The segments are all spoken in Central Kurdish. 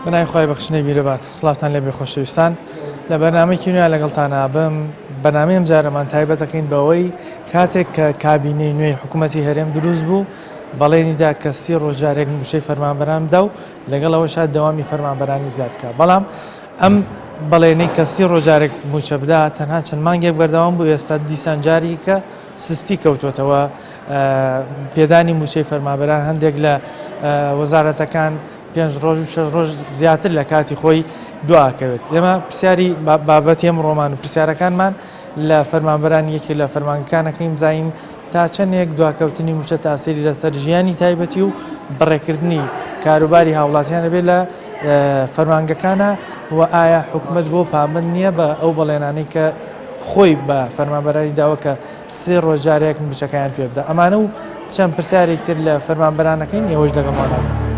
بنای خۆی بەخشنەی بیرەبات سڵاتان لێ بێخۆشەویستان لە بەرنامەیەکی نوێ لەگەڵتانە بم بەنامەیەم جارەمان تایبەتەکەین بەوەی کاتێک کە کابینەی نوێی حکوومەتی هەرێم دروست بوو بەڵێنیدا کە 30 ڕۆژارێک موچەی فەرمانبەران بدا و لەگەڵ ئەوەشا دەوامی فەرمانبەرانی زیادکە بەڵام ئەم بەڵێنەی کە 30 ڕۆژارێک موچە بدا تەنها چەند مانگێک بەردەوام بوو ئێستا دیسان جاری کە سستی کەوتوتەوە پێدانی موچەی فەرمانبەران هەندێک لە وەزارەتەکان 5 ڕۆژ و 6 ڕۆژ زیاتر لە کاتی خۆی دواکەوێت ئێمە پرسیاری بابەتی ئەم ڕۆمان و پرسیارەکانمان لە فەرمانبەران یەکی لە فەرمانگەکانەکەیم زاین تا چەندێک دواکەوتنی موچە تاسیری لەسەر ژیانی تایبەتی و بڕێکردنی کاروباری هاوڵاتیانە بێت لە فەرمانگەکانە و ئایا حکوومەت بۆ پابند نییە بە ئەو بەڵێنانەی کە خۆی بە فەرمانبەرانی داوە کە 30 ڕۆژارێک موچەکەیان پێ بدە ئەمانە و چەند پرسیارێکتر لە فەرمانبەرانەکەین ئێوەش لەگەڵمانە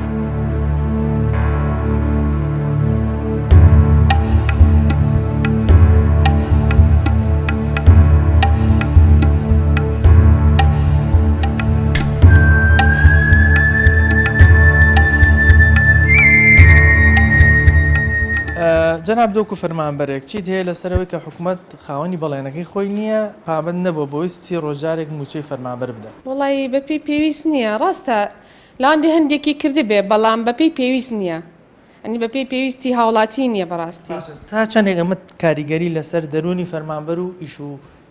جەناب دۆکو فەرمانبەرێک چیت هەیە لەسەرەوەی کە حکوومەت خاوەنی بەڵێنەکەی خۆی نییە پابند نەبووە بۆی 30 ڕۆژارێک موچەی فەرمانبەر بدات وڵی بەپی پێویست نییە ڕاستە لاندی هەندێکی کردی بێ بەڵام بەپی پێویست نییە ئەنی بەپی پێویستی هاوڵاتی نییە بەڕاستی تا چەندێک ئەمە کاریگەری لەسەر دەرونی فەرمانبەر و ئیش و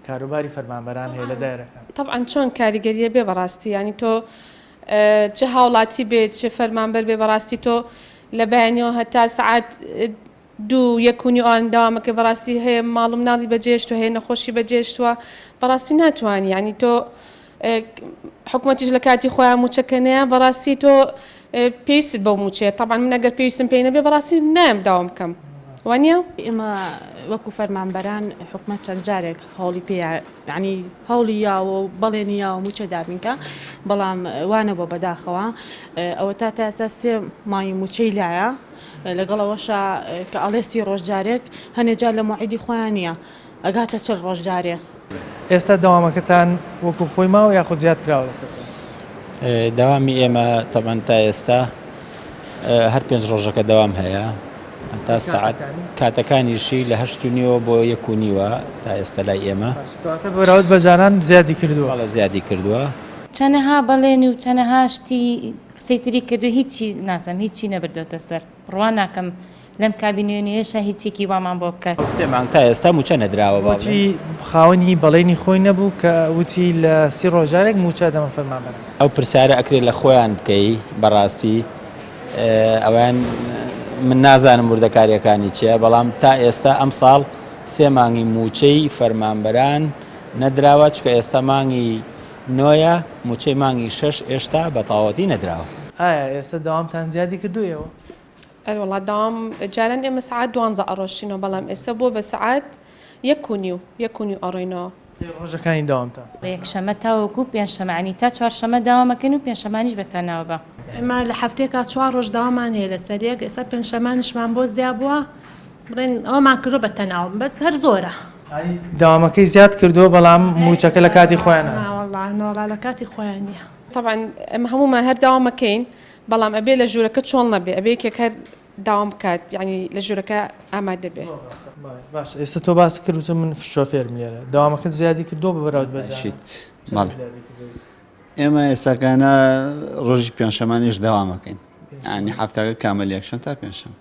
کاروباری فەرمانبەران هەیە لە دایرەکان طبعاً چۆن کاریگەریە بێ بەڕاستی ینی تۆ چه هاوڵاتی بێت چه فەرمانبەر بێ بەڕاستی تۆ لە بەیانەوە هەتا سعات 2 ئەوان داوامەکە بەڕاستی هەیە ماڵ و مناڵی بەجێشتوە هەیە نەخۆشی بەجێشتووە بەڕاستی ناتوانانی ینی تۆ حکوومەتیش لە کاتی خۆیان موچەکەنەیە بەڕاستی تۆ پێویست بەو موچێت طبعاً من ئەگەر پێویستم پێی نەبێ بەڕاستی نایم داوام بکەم وانە ئێمە وەکو فەرمانبەران حکوومەت چەند جارێک هەوڵی پێ ینی هەوڵی یاوە و بەڵێنی یاوە موچە دابینکە بەڵام وانە بۆ بەداخەوە ئەوە تا ئێستا 3 مانگی موچەی لایە لەگەڵەوەشە کە ئەڵێستی ڕۆژجارێک هەنێجار لە موعیدی خۆیان نییە ئەگاتە 40 ڕۆژجارێ ئێستا داوامەکەتان وەکو خۆی ماوە یاخود زیاد کراوە لەسەر داوامی ئێمە تەبەن تا ئێستا هەر 5 ڕۆژەکە داوام هەیە تا سعات کاتەکانیشی لە 8:30 بۆ 1:30 تا ئێستا لای ئێمە بەراورد بەجاران زیادی کردووە زیادی کردووە چەنەها بەڵێنی و چەنەها شتی قسەیتری کردو هیچی ناسم هیچی نەبردۆتە سەر ڕوان ناکەم لەم کابینێنیێشە هیچێکی وامان بۆ بکات 3 مانگ تا ئێستا موچە نەدراوە بۆچی خاوەنی بەڵێنی خۆی نەبوو کە وتی لە 30 ڕۆژارێک موچە دەمە فەرمانبەر ئەو پرسیارە ئەکرێت لە خۆیان بکەی بەڕاستی ئەویان من نازانم وردەکاریەکانی چیە بەڵام تا ئێستا ئەم ساڵ 3 مانگی موچەی فەرمانبەران نەدراوە چکە ئێستا مانگی 9 موچەی مانگی 6 ئێشتا بە تاوەتی نەدراوە ئایا ئێستا داوامتان زیادی کردوویەوە ئەوڵا داوام جاران ئێمە سعات 12 ئەڕۆشتینەوە بەڵام ئێستا بۆ بە سعات 1:30 ئەڕۆینەوە ڕۆژەکانی داوامتان یەکشەمە تاوەکو پێنجشەمانی تا چوارشەمە داوامەکەن و پێنجشەمانیش بەتەناوە بە ئەمە لە هەفتەیەکە 4 ڕۆژ داوامان هەیە لەسەر یەک ئێستا پێنجشەمانیشمان بۆ زیاد بووە بڵێن ئەومان کردو بەتەناوە بەس هەر زۆرە داوامەکەی زیاد کردووە بەڵام موچەکە لە کاتی خۆیانە ناوەڵا لە کاتی خۆیان نییە طبعاً ئەمە هەمومان هەر داوامەکەین بەڵام ئەبێ لە ژوورەکە چۆن نەبێ ئەبێ یەکێک هەر داوام بکات یعنی لە ژوورەکە ئامادە بێ باش ئێستا تۆ باس کردوتە من شۆفێر میێرە داوامەکەت زیادی کردو بە بەراورد بەجیت ئێمە ئێستاکانە ڕۆژی پێنجشەمانیش داوامەکەین ئەنی هەفتەکە کامل یەکشەم تا پێنجشەم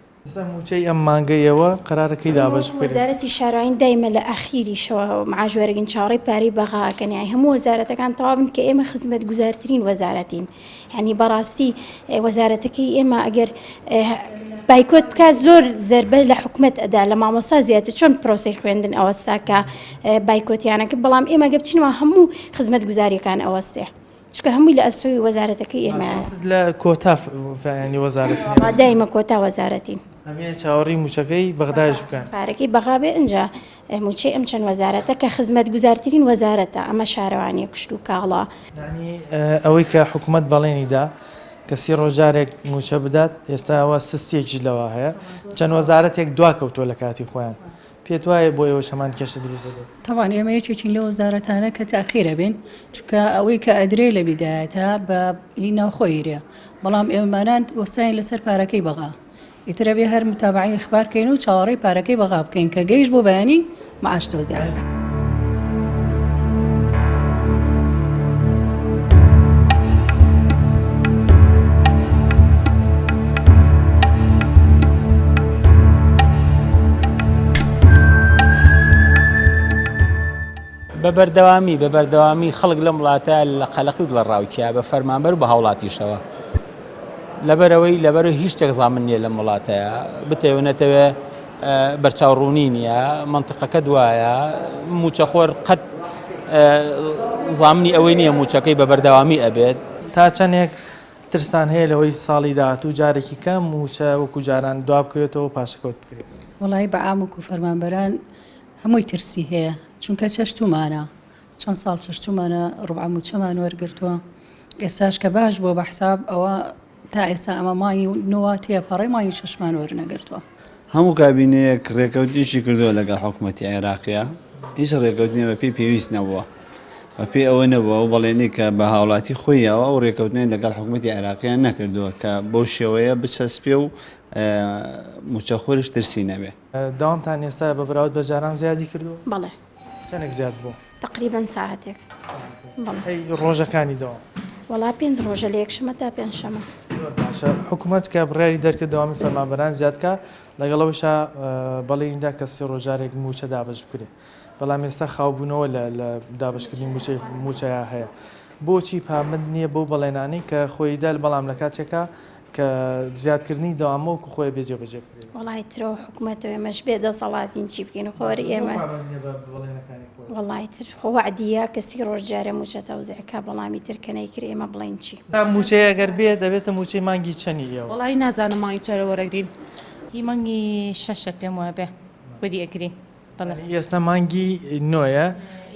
موچەی ئەم مانگەیەوە قەرارەکەی دابش وەزارەتی شارعین دایمە لە ئەخیریشەوە معاژوەرەگەن چاڕی پارەی بەغاکەن یان هەموو وەزارەتەکان تەواو کە ئێمە خزمەت گوزارترین وەزارەتین یعنی بەڕاستی وەزارەتەکەی ئێمە ئەگەر بایکۆت بکات زۆر زەربە لە حکوومەت ئەدا لە مامۆستا زیاتر چۆن پرۆسی خوێندن ئەوەستاکە بایکۆتیانەکە بەڵام ئێمە گە بچینەوە هەموو خزمەت گوزاریەکان ئەوەستێ چکە هەمووی لە ئەسۆی وەزارەتەکەی ئێمە لە کۆتا ینی وەزارەت دایمە کۆتا وەزارەتین ئەمێ چاوەڕی موچەکەی بەغدایش بکەن پارەکەی بەغابێ ئەنجا موچەی ئەم چەند وەزارەتە کە خزمەت گوزارترین وەزارەتە ئەمە شارەوانی کوشت و کاڵا ئەوەی کە حکوومەت بەڵێنیدا کە 30 ڕۆژارێک موچە بدات ئێستاەوە سستێکی لەوە هەیە چەند وەزارەتێک دواکەوتۆ لە کاتی خۆیان پێت وایە بۆ ئێوە شەمان کەشە دروست دەبێت تەوان ئێمە یەکێکی لە وەزارەتانە کە تاخیرە بین چکە ئەوەی کە ئەدرێ لە بیدایەتە بە ناوخۆیرە بەڵام ئێمەمانان وەساین لەسەر پارەکەی بەغا ئیترە بێ هەر متابعی اخبارکەین و چاوەڕێی پارەکەی بەغا بکەین کە گەیش بۆ بەیانی معاش تۆزیعە. بەبەردەوامی خەڵک لەم وڵاتە لە قەلەقی و لە ڕاوکیە بە فەرمانبەر و بە هاوڵاتیشەوە لەبەرەوەی هیچ شتێک زامن نییە لەم وڵاتەیە بتەوێنێتەوە بەرچاوڕوونی نییە منتیقەکە دوایە موچەخۆر قەت زامنی ئەوەی نییە موچەکەی بەبەردەوامی ئەبێت تا چەندێک ترسان هەیە لەوەی ساڵی داهاتوو جارێکی کەم موچە وەکو جاران دواب بکەوێتەوە پاشەکەوت بکرێت. وڵی بە ئامک و فەرمانبەران هەمووی ترسی هەیە چونکە چەشتومانە چەند ساڵ چەشتومانە ڕوبع موچەمان وەرگرتووە ئێستاش کە باش بۆ بە حساب ئەوە تا ئێستا ئەمە مانی نووا تێپەڕی مانی شەشمان وەرنەگرتووە. هەموو کابینەیەک ڕێکەوتیشی کردووە لەگەڵ حکوومەتی عێراقیە هیچ ڕێکەوتنی بە پێی پێویست نەبووە بە پێی ئەوە نەبووە و بەڵێنی کە بە هاوڵاتی خۆیەوە و ڕێکەوتنی لەگەڵ حکوومەتی عێراقیان نەکردووە کە بۆ شێوەیە بچەسپێ و موچەخۆرش ترسی نەبێ. داوامتان ئێستا بە براود بە جاران زیادی کردووە؟ بەڵێ چەندێک زیاد بوو؟ تقریبا ساعتێک ڕۆژەکانی داوام وڵا 5 ڕۆژە لە یەکشەمە تا پێنجشەمە. حکوومەت کە بڕیاری دەرکرد داوامی فەرمانبەران زیادکە لەگەڵەوەشە بەڵێندا کە سێ ڕۆژارێک موچە دابش بکرێت بەڵام ئێستا خاوبوونەوە لە دابشکردنی موچەیە هەیە بۆچی پامەد نییە بۆ بەڵێنانی کە خۆی دەل بەڵام لە کاتێکە کە زیادکردنی داوامەوە و خۆی بێجێ بەجێ بکرێت. وڵای ترەوە حکوومەتەوە ئێمەش بێ دەسەڵاتین چی بکەین خۆری ئێمە وڵای تر خۆوەعدیە کەسی ڕۆژجارە موچە تەوزیعکە بەڵامی ترکەنەی کرد ئێمە بڵین چی موچەیە ئەگەر بێت دەبێتە موچەی مانگی چەنی ئێوە؟ وڵی نازانم مای چرە وەرەگرین هی مانگی شەشە پێم وایە بێ وەری ئەگرین بەڵێ ئێستا مانگی نۆیە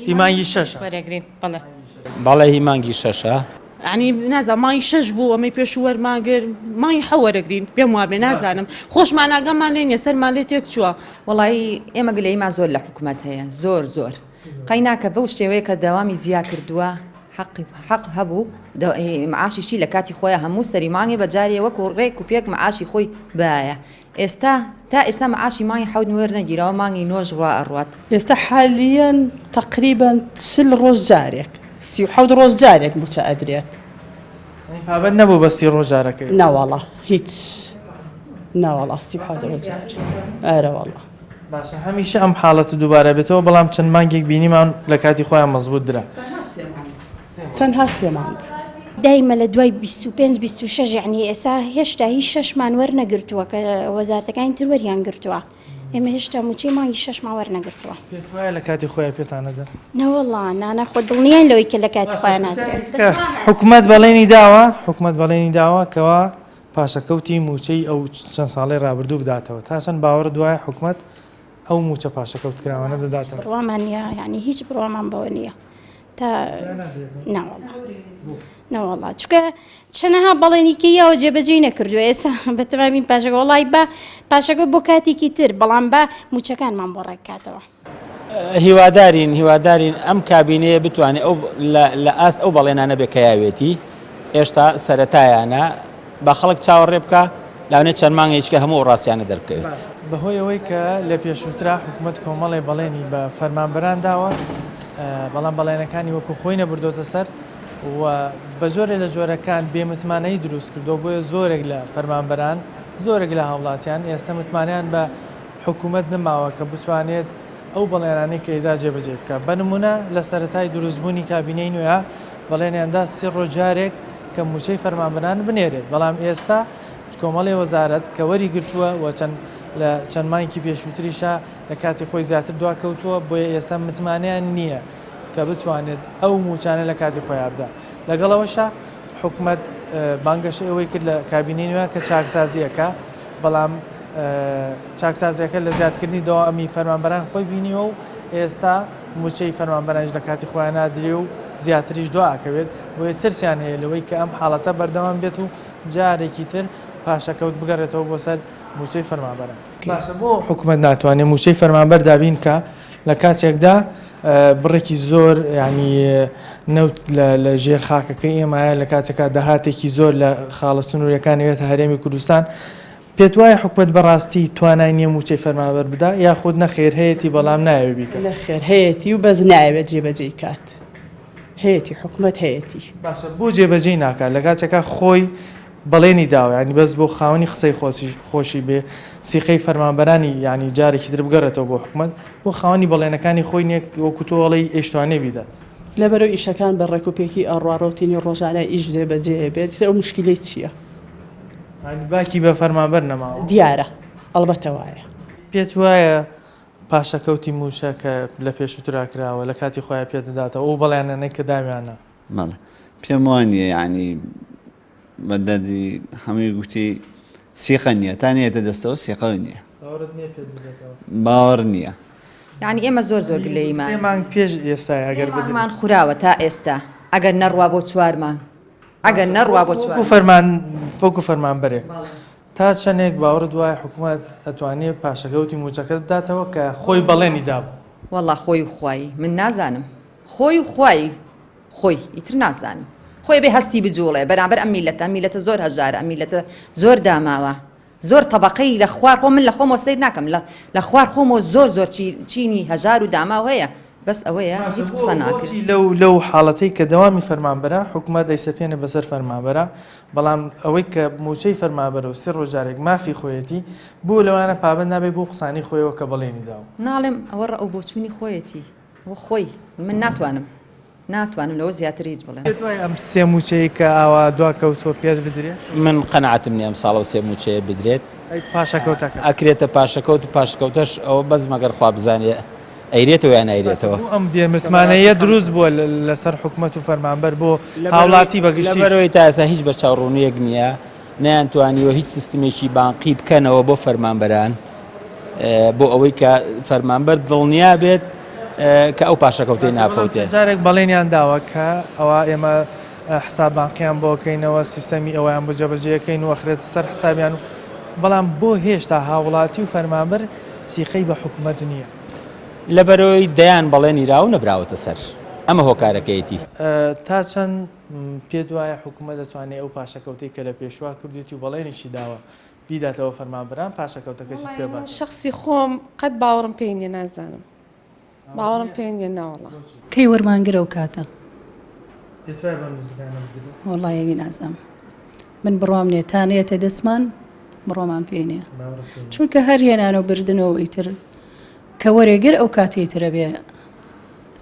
ئیمانگی شەشە وەرەگرین بەڵێ بەڵێ هی مانگی شەشە ینی نازان مای شەش بوو ئەمەی پێش وەرماگر مای حەوەرەگرین پێم وابێ نازانم خۆشمان ئاگەمان لێنە سەرمان لێ تێک چووە. وڵی ئێمە گلەیما زۆر لە حکوومەت هەیە زۆر قەیناکە بەو شێوەیە کە داوامی زیا کردووە حەق هەبوو معاشیشی لە کاتی خۆیان هەموو سەریمانگی بەجارێ وەکو ڕێک و پێک معاشی خۆی بایە ئێستا تا ئێستا معاشی مای حەود وەرنەگیرەوە مانگی نۆژ ڕوا ئەڕوات ئێستا حالیان تقریبا 40 ڕۆژ جارێک 37 ڕۆژ جارێک موچە ئەدرێت پابەت نەبوو بە 30 ڕۆژارەکەی ناوەڵە هیچ ناوەڵە 37 ڕۆژ ئەرەوەڵە باشە هەمیشە ئەم حاڵەتە دووبارە بێتەوە بەڵام چەند مانگێک بینیمان لە کاتی خۆیان مەزبوط درا تەنها سێمان دایمە لە دوای 25-26 یعنی ئێستا هێشتا هیچ شەشمان وەرنەگرتووە کە وەزارەتەکانی تر وەریان گرتووە ئێمە هێشتا موچەی مانگی شەشمان وەرنەگرتووە لە کاتی خۆیان پێتانەدا نەوەڵڵا نانە خۆ دڵنیان لەوەی کە لە کاتی خۆیان نادرێت حکوومەت بەڵێنی داوە کەوا پاشەکەوتی موچەی ئەو چەند ساڵی ڕابردوو بداتەوە تا چەند باوەڕ دوایە حکوومەت ئەو موچە پاشەکەوت کراوانە دەداتەوە بڕوامان نییە ینی هیچ بڕوامان بەوە نییە تا نەوەڵا چکە چەنەها بەڵێنیکەیەوە جێبەجێ نەکردووە ئێستا بەتەمامین پاشەکە وڵای بە پاشەکە بۆ کاتێکی تر بەڵام بە موچەکانمان بۆ ڕێککاتەوە. هیوادارین ئەم کابینەیە بتوانێت لە ئاست ئەو بەڵێنانە بێکەیاوێتی ئێشتا سەرەتایانە بە خەڵک چاوەڕێ بکە لاونێت چەند مانگێککە هەموو ڕاستیانە دەرکەوێت. بەهۆی ئەوەی کە لە پێشووترا حکوومەت کۆمەڵی بەڵێنی بە فەرمانبەران داوە بەڵام بەڵێنەکانی وەکو خۆی نەبردۆتە سەر و بە زۆرێک لە جۆرەکان بێمتمانەی دروست کردو بۆیە زۆرێک لە فەرمانبەران زۆرێک لە هاوڵاتیان ئێستا متمانیان بە حکوومەت نماوە کە بتوانێت ئەو بەڵێنانی کە ئێدا جێبەجێ بکە بە نمونە لە سەرەتای دروستبوونی کابینەی نوێە بەڵێنیاندا 30 ڕۆژارێک کە موچەی فەرمانبەران بنێرێت بەڵام ئێستا کۆمەڵی وەزارەت کە وەری گرتووە و لە چەند مانگی پێشووتریشە لە کاتی خۆی زیاتر دواکەوتووە بۆیە ئێستا متمانیان نییە کە بتوانێت ئەو موچانە لە کاتی خۆیان بدا لەگەڵەوەشە حکوومەت بانگەش ئەوەی کرد لە کابینەی نوێ کە چاکسازیەکە بەڵام چاکسازیەکە لە زیادکردنی دەوامی فەرمانبەران خۆی بینیوە و ئێستا موچەی فەرمانبەرانش لە کاتی خۆیان نادرێ و زیاتریش دواکەوێت بۆیە ترسیان هەیە لەوەی کە ئەم حاڵەتە بەردەوام بێت و جارێکی تر پاشەکەوت بگەڕێتەوە بۆ سەر موچەی فەرمانبەران. باشە بۆ حکوومەت ناتوانێت موچەی فەرمانبەر دابین کە لە کاتێکدا بڕێکی زۆر ینی نەوت لە ژێر خاکەکەی ئێمایە لە کاتێکا داهاتێکی زۆر لە خاڵە سنوورەکانەوێتە هەرێمی کوردستان پێت وایە حکومت بەڕاستی توانای نییە موچەی فەرمانبەر بدا یاخود نەخێر هەیەی بەڵام نایەوێ بیکە لە خێر هەیەی و بەس نایەوێت جێبەجێ کات هەیەی حکومت هەیەی باشە بۆ جێبەجێ ناکات لە کاتێکا خۆی بەڵێنی داوە ینی بەس بۆ خاوەنی قسەی خۆشی بێ سیخەی فەرمانبەرانی ینی جارێکی تر بگەڕێتەوە بۆ حکومت بۆ خاوەنی بەڵێنەکانی خۆی نیەک وەکو تۆڵی ئێشتوانێ بیدات لەبەرەوە ئیشەکان بە ڕێکوپێکی ئەڕواڕۆتینی ڕۆژانە ئیش جێبەجێ بێت ئەو مشکلەی چییە؟ باکی بە فەرمانبەر نەماوە دیارە ئەڵبەتە وایە پێت وایە پاشەکەوتی موشە کە لە پێشووترا کراوە لە کاتی خۆیان پێدەداتەوە ئەو بەڵیانەنەی کە داویانە پێم وانە ینی بەدەردی هەمووی گوتی سیقە نییە تا نێتە دەستەوە سیقە نییە باوەڕ نییە یعنی ئێمە زۆر زۆر گلەیمان مانگ پێش ئێستا ئەگەر بمان خوراوە تا ئێستا ئەگەر نەڕوا بۆ چوارمان ئەگەر نەڕوا بۆ فۆکو فەرمانبەرێک تا چەندێک باوەڕ دوای حکوومەت ئەتوانێت پاشەکەوتی موچەکە بداتەوە کە خۆی بەڵێنی دابوو وەڵا خۆی و خوای من نازانم خۆی و خوای خۆی ئیتر نازانم خۆی بێ هەستی بجوڵێ بەرامبەر ئەم میلەتە زۆر هەژارە ئەم میلەتە زۆر داماوە زۆر تەبەقەی لە خوار خۆ من لە خۆمەوە سیر ناکەم لە خوار خۆمەوە زۆر چینی هەژار و داماو هەیە بەس ئەوەیە هیچ قسە ناکرد لەو حاڵەتەی کە دەوامی فەرمانبەرە حکومەت دەیسەپێنە بەسەر فەرمانبەرە بەڵام ئەوەی کە موچەی فەرمانبەرە و سێ ڕۆژارێک مافی خۆیەتی بۆ لەوانە پابند نابێت بۆ قسانی خۆیەوە کە بەڵێنی داوە ناڵێم ئەوە ڕە ئەو بۆچوونی خۆیەتی وە خۆی من ناتوانم لەوە زیاتر هیچ بڵێم ئەم سێ موچەی کە ئاوا دوا کەوتۆ پێش بدرێت من قەنەعەتم نییە ئەم ساڵە سێ موچەیە بدرێت پاشەکەوتەکە ئەکرێتە پاشەکەوت و پاشەکەوتەش ئەوە بەس مەگەر خوا بزانێ ئەیرێتەوە یان نایرێتەوە ئەم بێمتمانەیە دروست بووە لەسەر حکومەت و فەرمانبەر بۆ هاوڵاتی بەگشتی لەبەرەوەی تا ئێستا هیچ بەرچاوڕوونیەک نییە نەیانتوانیوە هیچ سیستمێکی بانقی بکەنەوە بۆ فەرمانبەران بۆ ئەوەی کە فەرمانبەر دڵنیا بێت کە ئەو پاشەکەوتەی نافەوتێ جارێک بەڵێنیان داوە کە ئەوە ئێمە حساب بانقیان بۆکەینەوە سیستەمی ئەویان بۆ جێبەجێەکەین و ئەخرێت سەر حسابیان بەڵام بۆ هێشتا هاوڵاتی و فەرمانبەر سیخەی بە حکومەت نییە لەبەرەوەی دەیان بەڵێنی راو نەبراوەتە سەر ئەمە هۆکارەکەیەتی تا چەند پێ وایە حکومەت دەتوانێت ئەو پاشەکەوتی کە لە پێشوا کردێتی و بەڵێنیشی داوە بیداتەوە فەرمانبەران پاشەکەوتەکەشی پێ باش شخصی خۆم قەت باوەڕم پێی نییە نازانم باوەڕم پێ نییە ناوەڵە کەی وەرمانگرە و کاتە وڵایەوی نازانم من بڕوام نێ تانێتە دەستمان بڕۆمان پێ نییە چونکە هەر هێنان و بردنەوە ئیتر کە وەرێگر ئەو کاتێ ترە بێ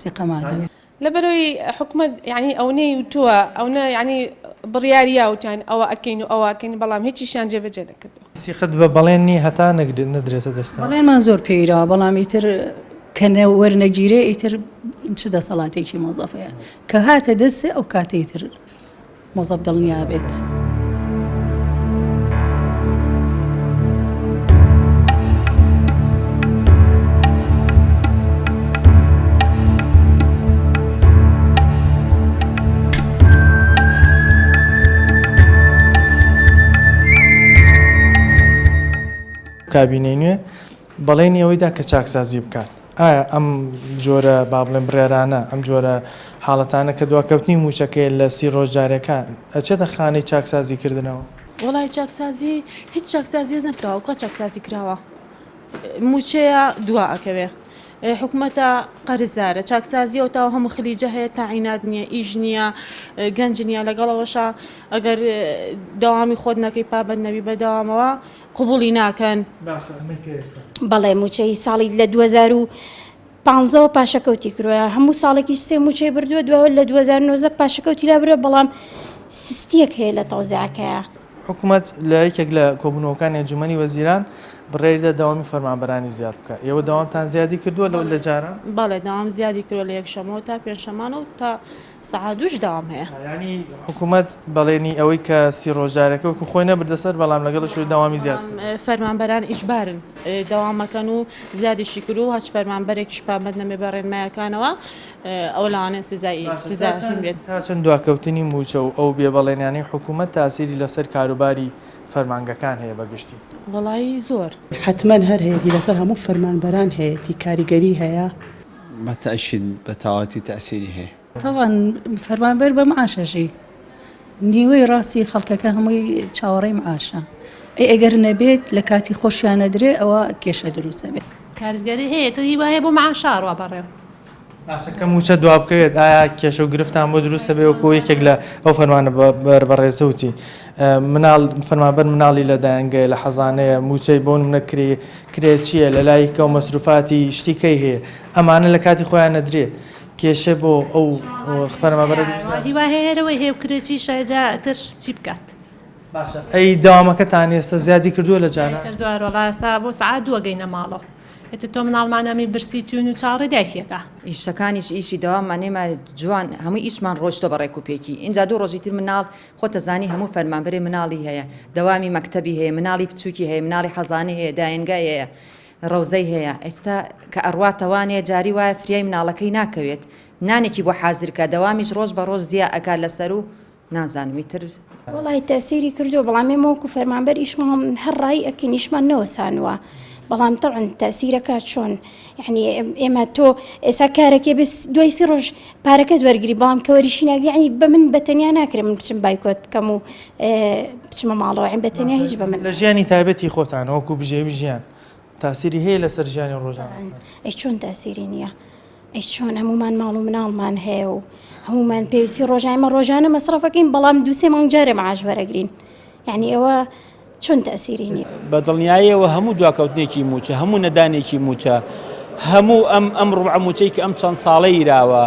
سیقەمانە لەبەرەوەی حکومت ینی ئەو نەی وتووە ئەو ینی بڕیاریە وتیان ئەوە ئەکەین و ئەوەکەین بەڵام هیچیشیان جێبەجێ نەکردو سیخت بە بەڵێنی هەتا نەدرێتە دەستان بەڵێنمان زۆر پێیراوە بەڵام ئیتر کە وەرنەگیرێ ئیتر چ دەسەڵاتێکی مۆزەفەیە کە هاتە دەستێ ئەو کاتەی تر مۆزەف دڵنیا بێت. کابینەی نوێ بەڵێنی ئەوەیدا کە چاکسازی بکات ئایا ئەم جۆرە با بڵێن برێرانە ئەم جۆرە حاڵەتانە کە دواکەوتنی موچەکەی لە سی ڕۆژجارەکان ئەچێتە خانەی چاکسازی کردنەوە وڵای چاکسازی هیچ چاکسازی نەکراوە کە چاکسازی کراوە موچەیە دوا ئەکەوێ حکوومەتە قەرزدارە چاکسازیەوە تاوە هەموو خلیجە هەیە تاعینات نییە ئیژ نییە گەنج نییە لەگەڵەوەشە ئەگەر داوامی خۆت نەکەی پابەت نەبی بەداوامەوە قبولی ناکەن بەڵێ موچەی ساڵی لە 2015 پاشەکەوتی کروە هەموو ساڵێکی سێ موچەی بردووە دووە لە 2009 پاشەکەوتی لابرە بەڵام سستیەک هەیە لە تەوزیعەکەیە حکوومەت لە یەکێک لە کۆبوونەوەکانی ئەنجومەنی وەزیران بڕێریدا داوامی فەرمانبەرانی زیاد بکە ئێوە داوامتان زیادی کردووە لە جاران بەڵێ داوام زیادی کردووە لە یەکشەمەوە تا پێنجشەمانە و تا سەعات دووش داوام هەیە ینی حکوومەت بەڵێنی ئەوەی کە سی ڕۆژارەکە وەکو خۆی نەبردەسەر بەڵام لەگەڵ شوی داوامی زیاد فەرمانبەران ئیجبارن داوامەکەن و زیادیشی کرد و هەچ فەرمانبەرێکیش پابەت نەبێ بە ڕێنمایەکانەوە ئەو لەوانێ سزا بێت تا چەند دواکەوتنی موچە و ئەو بێ بەڵێنیانی حکوومەت تاسیری لەسەر کاروباری فەرمانگەکان هەیە بەگشتی وڵایی زۆر حتمما هەر هەیەی لەسەر هەموو فەرمانبەران هەیەی کاریگەری هەیە بەتەشید بە تاواتی تەسیری هەیە تاوان فەرمانبەر بە معاشەژی نیوەی ڕاستی خەڵکەکە هەمووی چاوەڕێی معاشە ئەگەر نەبێت لە کاتی خۆشیان نەدرێ ئەوە کێشە دروستە بێت. کارگەری هەیە تری وایە بۆ معاشارڕوا بەڕێو باشەکە موچە دوا بکەوێت ئایا کێشە و گرفتان بۆ دروستە بێ وەکو یەکێک لە ئەو فەرمانە بەڕێزەوتی مناڵ فەرمانبەر مناڵی لە دایانگەیە لە حەزانەیە موچەی بۆ منە کرێ چییە لە لایکە و مەسروفاتی شتیکەی هەیە ئەمانە لە کاتی خۆیان نەدرێت کێشە بۆ ئەو فەرمانبەرە هیوا هەیەرەوەی هێو کرێکی شایجاتر چی بکات باشە ئەی داوامەکەتان ئێستا زیادی کردووە لە جانە کردووەڕۆڵاسا بۆ سعات دووە گەینە ماڵەوە ئێتە تۆ مناڵمانەمی برسی چون و چاڕی دایکێکە ئیشەکانیش ئیشی داوامانێمە جوان هەموو ئیشمان ڕۆشتۆ بە ڕێکوپێکی اینجا دوو ڕۆژی تر مناڵ خۆتە زانی هەموو فەرمانبەرێ مناڵی هەیە دەوامی مەکتەبی هەیە مناڵی بچووکی هەیە مناڵی حەزانەی هەیە دایەنگای هەیە ڕەوزەی هەیە ئێستا کە ئەڕواتەوانێ جاری وایە فریای مناڵەکەی ناکەوێت نانێکی بۆ حازرکە دەوامیش ڕۆژ بە ڕۆژ زیە ئەکات لەسەر و نازانوی تر وڵی تاسیری کردو بەڵام ئێمەوەکو فەرمانبەر ئیشمان هەڕای ئەکەین ئیشمان نەوەسانوە بەڵام تەعن تاسیرەکات چۆن یعنی ئێمە تۆ ئێسا کارەکێ بس دوای سی ڕۆژ پارەکەت وەرگری بەڵام کەوەریشی ناگری ینی بە من بەتەنیا ناکرێ من بچم بایکۆت بکەم و بچمە ماڵەوە عین بەتەنیا هیچ بە من لە ژیانی تایبەتی خۆتان وەکو بژێوی ژیان تاسیری هەیە لەسەر ژیانی ڕۆژانە ئەی چۆن تاسیری نییە ئەی چۆن هەمومان ماڵ و مناڵمان هەیە و هەمومان پێویستی ڕۆژایمە ڕۆژانە مەسرەفەکەین بەڵام دووسێ مانگ جارێ مەعاش وەرەگرین یعنی ئەوە چۆن تاسیری نییە بە دڵنیاییەوە هەموو دواکەوتنێکی موچە هەموو نەدانێکی موچە هەموو ئەم ڕوبع موچەی کە ئەم چەند ساڵەی راوە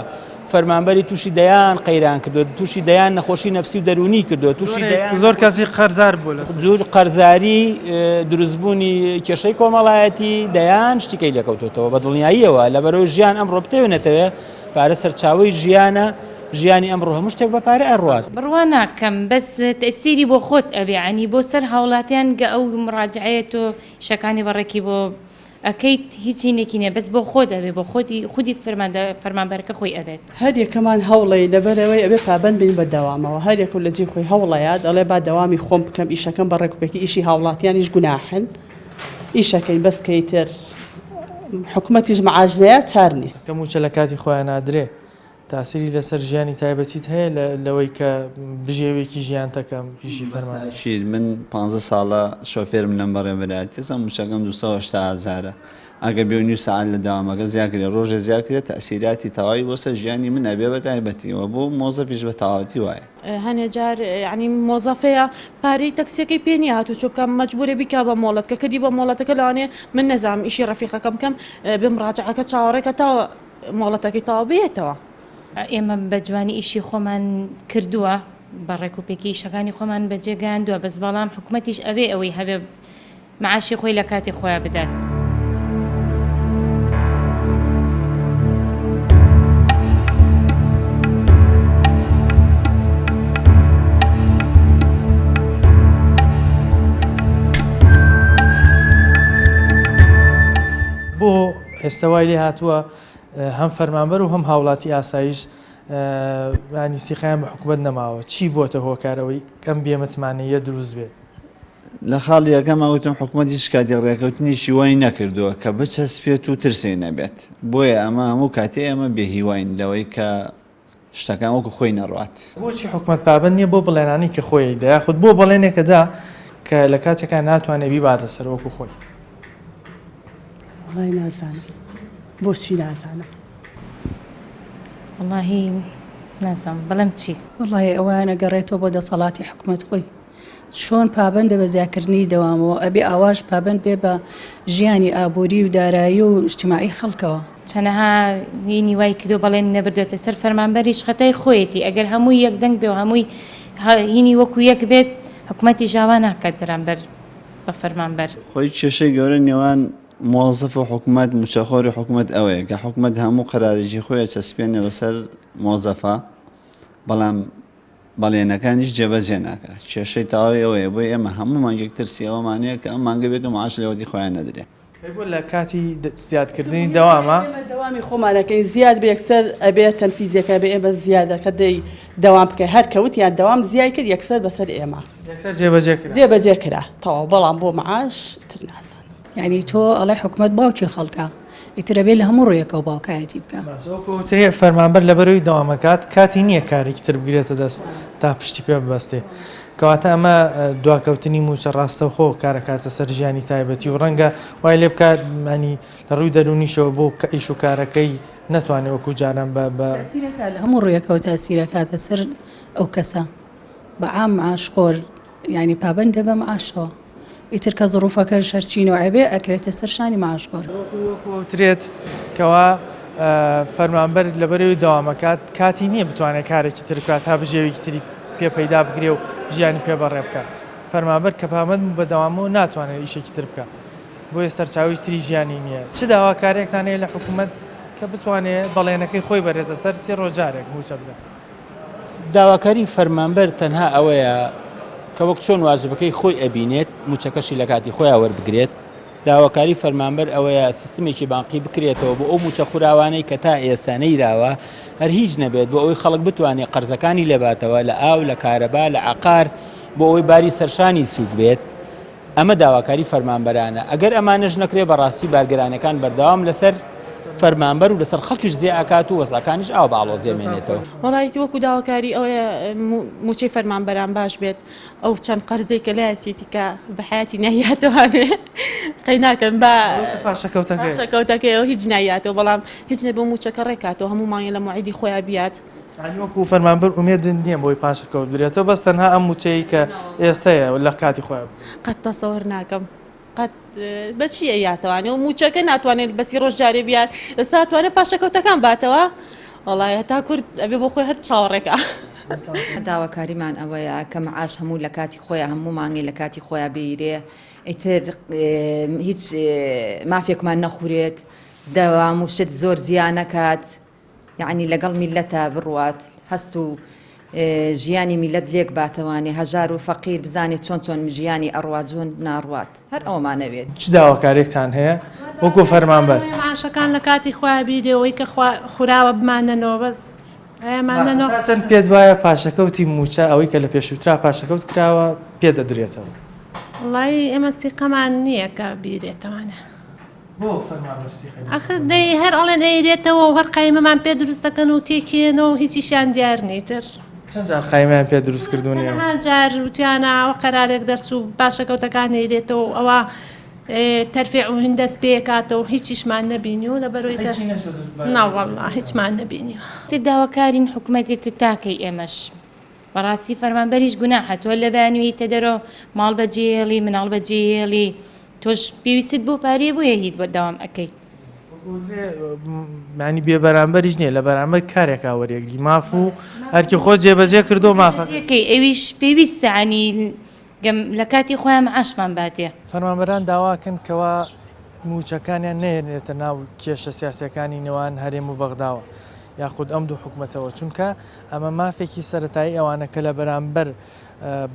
فەرمانبەری تووشی دەیان قەیران کردو تووشی دەیان نەخۆشی نەفسی و دەرونی کردو تووشی زۆر کەسی قەرزار بوو لە زۆر قەرزاری دروستبوونی کێشەی کۆمەڵایەتی دەیان شتیکەی لەکەوتێتەوە بە دڵنیاییەوە لەبەرەوەی ژیان ئەمڕۆ بتەوێنێتەوە پارە سەرچاوی ژیانە ژیانی ئەمڕۆ هەموو شتێک بە پارە ئەڕوات بڕوا ناکەم بەس تەسیری بۆ خۆت ئەبێ عنی بۆ سەر هاوڵاتیان گە ئەو مڕاجعەیە تۆ شەکانی بەڕێکی بۆ ئەەکەیت هیچی نێکینێ بەس بۆ خۆت ئەبێ بۆ خودی فەرمانبەرەکە خۆی ئەبێت هەر یەکەمان هەوڵی لەبەرەوەی ئەبێ پابند بین بە دەوامەوە هەر یەکو لە جێ خۆی هەوڵەیە دەڵێ با دەوامی خۆم بکەم ئیشەکەم بە ڕێکوپێکی ئیشی هاوڵاتیانیش گوناحن ئیشەکەی بەسکەی تر حکوومەتیش مەعاژنەیە چار نیست کە موچە لە کاتی خۆیان نادرێ تاسیری لەسەر ژیانی تایبەتیت هەیە لەوەی کە بژێوێکی ژیان تەکەم پیشی فەرمانشیر من 15 ساڵە شۆفێرم لەم بەڕێوەبەتی ئەم موچەکەم 280,000 ئەگەر بێ نوی سعات لە داوامەکە زیاکرێت ڕۆژە زیاکرێت تەسیراتی تەواوی بۆ سەر ژیانی من ئەبێ بە تایبەتیەوە بۆ مۆزەفیش بە تەواوەتی وایە هەنێ جار ینی مۆزەفەیە پارەی تەکسیەکەی پێنی هاتو چۆکەم مەجبورێ بیکا بە مۆڵەت کە کردی بە مۆڵەتەکە لەوانێ من نەزانم ئیشی ڕەفیقەکەم بکەم بم ڕاجعەکە چاوەڕێکە تا مۆڵەتەکەی تاوا بێتەوە ئێمە بە جوانی ئیشی خۆمان کردووە بە ڕێکوپێکی ئیشەکانی خۆمان بەجێگەاندووە بەس بەڵام حکوومەتیش ئەوێ ئەوەی هەبێ معاشی خۆی لە کاتی خۆیان بدات. بۆ ئێستاوای لێ هاتووە هەم فەرمانبەر و هەم هاوڵاتی ئاسایش ینی سیخیان بە حکوومەت نەماوە چی بۆتە هۆکارەوەی ئەم بێمەتمانەیە دروست بێت لە خاڵی یەکەم ئەوتم حکوومەتیش کاتی ڕێکەوتنیشی وای نەکردووە کە بچەسپێت و ترسێ نەبێت بۆیە ئەمە هەموو کاتێ ئەمە بێهیواین لەوەی کە شتەکان وەکو خۆی نەڕات بۆچی حکوومەت پابند نییە بۆ بڵێنانی کە خۆی دا یاخود بۆ بەڵێنێکەدا کە لە کاتێکان ناتوانێت بیباتە سەر وەکو خۆی وڵای نازانم بۆچی نازانم واللهی نازانم بەڵام چی وڵای ئەوانە گەڕێتەوە بۆ دەسەڵاتی حکوومەت خۆی چۆن پابندە بە زیاکردنی دەوامەوە ئەبێ ئاواش پابند بێ بە ژیانی ئابووری و دارایی و اجتماعی خەڵکەوە چەنەها هینی وای کردو بەڵێن نەبردێتە سەر فەرمانبەریش خەتای خۆیەتی ئەگەر هەمووی یەک دەنگ بێ و هەمووی هینی وەکو یەک بێت حکوومەتی ژاوا ناکات بەرامبەر بە فەرمانبەر خۆی کێشەی گەورە نێوان موظف و حکوومەت موچەخۆری حکوومەت ئەوەیە کە حکوومەت هەموو قەرارێکی خۆیە چەسپێنێ بەسەر مۆزەفە بەڵام بەڵێنەکانیش جێبەجێ ناکە کێشەی تاوای ئەوەیە بۆی ئێمە هەمومان یەکترسی ئەومانەیە کە ئەم مانگە بێت و معاش لەوەتی خۆیان نەدرێ بۆ لە کاتی زیادکردنی دەوامە دەوامی خۆمانەکەی زیاد بە یەکسەر ئەبێت تەنفیزیەکە بە ئێمە زیادەکە دەی دەوام بکە هەر کەوت یان دەوام زیای کرد یەکسەر بەسەر ئێمە جێبەجێ کرا تەواو بەڵام بۆ معاش تر نازانم یعنی تۆ ئەڵێ حکوومەت باوکی خەڵکە ئیترە بێ لە هەموو ڕێیەکە و باوکایەتی بکە ترێ فەرمانبەر لەبەرەوەی دەوامەکات کاتی نییە کارێکی تر بگرێتە دەست تا پشتی پێ ببەستێ کەواتە ئەمە دواکەوتنی موچە ڕاستەوخۆ کارەکاتە سەر ژیانی تایبەتی و ڕەنگە وای لێ بکات مانی لە ڕووی دەرونیشەوە بۆ ئیش و کارەکەی ناتوانێت وەکو جاران بە تەسیرەکە لە هەموو ڕوویەکەوت تەسیرەکاتە سەر ئەو کەسە بە عام معاشخۆر ینی پابندە بە معاشەوە ئیتر کە زڕوفەکە شەرچینەوە عێبێ ئەکەوێتە سەر شانی معاشخۆر وەکوترێت کەوا فەرمانبەر لەبەرەوەی دەوامەکات کاتی نییە بتوانێت کارێکی ترکات تا بژێوێکی تری پێ پەیدا بگرێ و ژیانی پێ بەڕێ بکات فەرمانبەر کە پابند بەدەوامەوە ناتوانێت ئیشێکی تر بکات بۆیە سەرچاوی تری ژیانی نییە چ داواکارێکتان هەیە لە حکوومەت کە بتوانێت بەڵێنەکەی خۆی بەرێتە سەر سێ ڕۆژارێک موچە بدە داواکاری فەرمانبەر تەنها ئەوەیە کە وەک چۆن واژبەکەی خۆی ئەبینێت موچەکەشی لە کاتی خۆیان وەربگرێت داواکاری فەرمانبەر ئەوەیە سیستمێکی بانقی بکرێتەوە بۆ ئەو موچە خوراوانەی کە تا ئێستا نەیراوە هەر هیچ نەبێت بۆ ئەوەی خەڵک بتوانێت قەرزەکانی لێباتەوە لە ئاو لە کارەبا لە عقار بۆ ئەوەی باری سەرشانی سووک بێت ئەمە داواکاری فەرمانبەرانە ئەگەر ئەمانەش نەکرێ بەڕاستی بارگەرانەکان بەردەوام لەسەر فەرمانبەر و لەسەر خەڵکیش زێ ئاکات و وەزەکانیش ئاو باڵۆزێمێنێتەوە وڵایەتی وەکو داواکاری ئەوەیە موچەی فەرمانبەران باش بێت ئەو چەند قەرزەی کە لایەتی کە بە حیاتی نایاتوانێ قەی ناکەن بە پاشەکەوتەکەیەوە هیچ نایاتەوە بەڵام هیچ نە بۆ موچەکە ڕێکاتەوە هەموو مانگە لە موعیدی خۆیان بیات وەکو فەرمانبەر ئومێدن نییە بۆی پاشەکەوت برێتەوە بەس تەنها ئەم موچەی کە ئێستەیە لە کاتی خۆیان قەت تەسەوەر ناکەم قەت بەچیە یاتەوانێ و موچەکە ناتوانێت بەسی ڕۆژ جارێ بیات ئێستا توانێت پاشەکەوتەکان باتەوە وڵایە تا کورد ئەبێ بۆ خۆی هەر چاوەڕێکە داواکاریمان ئەوەیە کە معاش هەموو لە کاتی خۆیان هەموو مانگی لە کاتی خۆیان بیرێ ئیتر هیچ مافێکمان نەخورێت دەوام و شت زۆر زیان نەکات یعنی لەگەڵ میلەتە بڕوات هەست و ژیانی میلەت لێک باتەوانێ هەژار و فەقیر بزانێت چۆن ژیانی ئەڕواجۆن ناڕوات هەر ئەومانەوێت چ داواکارێکتان هەیە وەکو فەرمانبەر معاشەکان لە کاتی خۆیان بیرێەوەی کە خوراوە بمانەنەوە بەس چەند پێت وایە پاشەکەوتی موچە ئەوەی کە لە پێشووترا پاشەکەوت کراوە پێدەدرێتەوە وڵی ئێمە سیقەمان نییە کە بیرێتەوانە ئەخ دەی هەر ئەڵێن ئەیرێتەوە و هەر قایمەمان پێ دروستەکەن و تێکێنەوە هیچیشان دیار نیتر چەند جار قایمیان پێ دروست کردوونی جار وتیانەوە قەرارێک دەرچوو باشەکەوتەکان هێرێتەوە ئەوە تەرفێع و هندەست پێکاتەوە هیچیشمان نەبینی و لە بەرۆی ناوەڵا هیچمان نەبینی داواکارین حکوومەتێت تاکەی ئێمەش بەڕاستی فەرمانبەریش گوناحەتوە لە بەیانوی تەدەرەوە ماڵ بەجێهێڵی مناڵ بەجێهێڵی تۆش پێویست بۆ پارێ بۆیە هیت بە داوام ئەەکەیت معنی بێ بەرامبەریش نییە لە بەرامبەر کارێکا وەرێگری ماف و هەرکی خۆ جێبەجێ کردو مافەکەی ئەویش پێویستە عنی لە کاتی خۆیان معاشمان باتێ فەرمانبەران داواکەن کەوا موچەکانیان نێنێتە ناو کێشە سیاسەکانی نێوان هەرێم و بەغداوە یاخود ئەم دوو حکوومەتەوە چونکە ئەمە مافێکی سەرەتایی ئەوانەکە لە بەرامبەر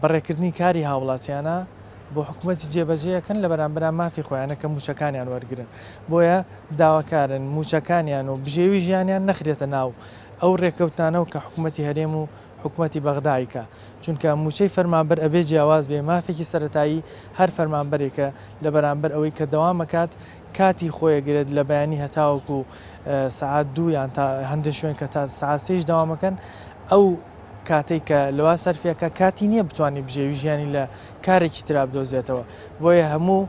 بەڕێکردنی کاری هاوڵاتیانە بۆ حکوومەتی جێبەجێەکەن لە بەرامبەر مافی خۆیانە کە موچەکانیان وەرگرن بۆیە داواکارن موچەکانیان و بژێوی ژیانیان نەخرێتە ناو ئەو ڕێکەوتانە و کە حکوومەتی هەرێم و حکوومەتی بەغدایکە چونکە موچەی فەرمانبەر ئەبێ جیاواز بێ مافێکی سەرەتایی هەر فەرمانبەرێکە لە بەرامبەر ئەوەی کە دەوامەکات کاتی خۆیەگرێت لە بەیانی هەتاوەکو سعات دوو یان تا هەندێک شوێن کە تا سعات سێش داوامەکەن ئەو کاتێک کە لەوا سەرفیەکە کاتی نییە بتوانانی بژێوی ژیانی لە کارێکی ترا بدۆزێتەوە بۆیە هەموو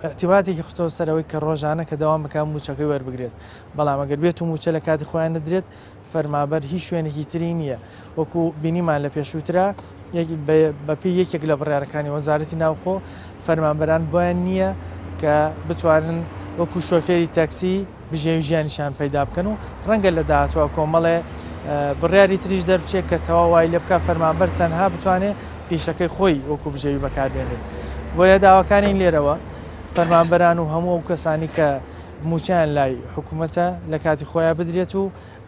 اعتیباتێکی خستەوە سەرەوەی کە ڕۆژانە کە داوام بکە موچەکەی وەربگرێت بەڵام ئەگەر بێت و موچە لە کاتی خۆیان نەدرێت فەرمانبەر هیچ شوێنێکی تری نییە وەکو بینیمان لە پێشووترا بەپی یەکێک لە بڕیارەکانی وەزارەتی ناوخۆ فەرمانبەران بۆیان نییە کە بتوانن وەکو شۆفێری تاکسی بژێوی ژیانیشان پەیدا بکەن و ڕەنگە لە داهاتوە کۆمەڵێ بڕیاری تریش دەربچێت کە تەواو وای لێ بکە فەرمانبەر تەنها بتوانێت پیشەکەی خۆی وەکو بژێوی بەکاربێنێت بۆیە داواکانین لێرەوە فەرمانبەران و هەموو ئەو کەسانی کە موچیان لای حکوومەتە لە کاتی خۆیان بدرێت و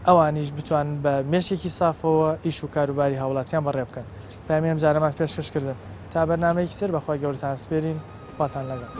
ئەوانیش بتوانن بە مێشێکی سافەوە ئیش و کاروباری هاوڵاتیان بەڕێ بکەن پامیم جارەمان پێشکەشکردن تا بەرنامەیەکی سەر بەخوای گەورەتان سپێرین خواتان لەگەڵ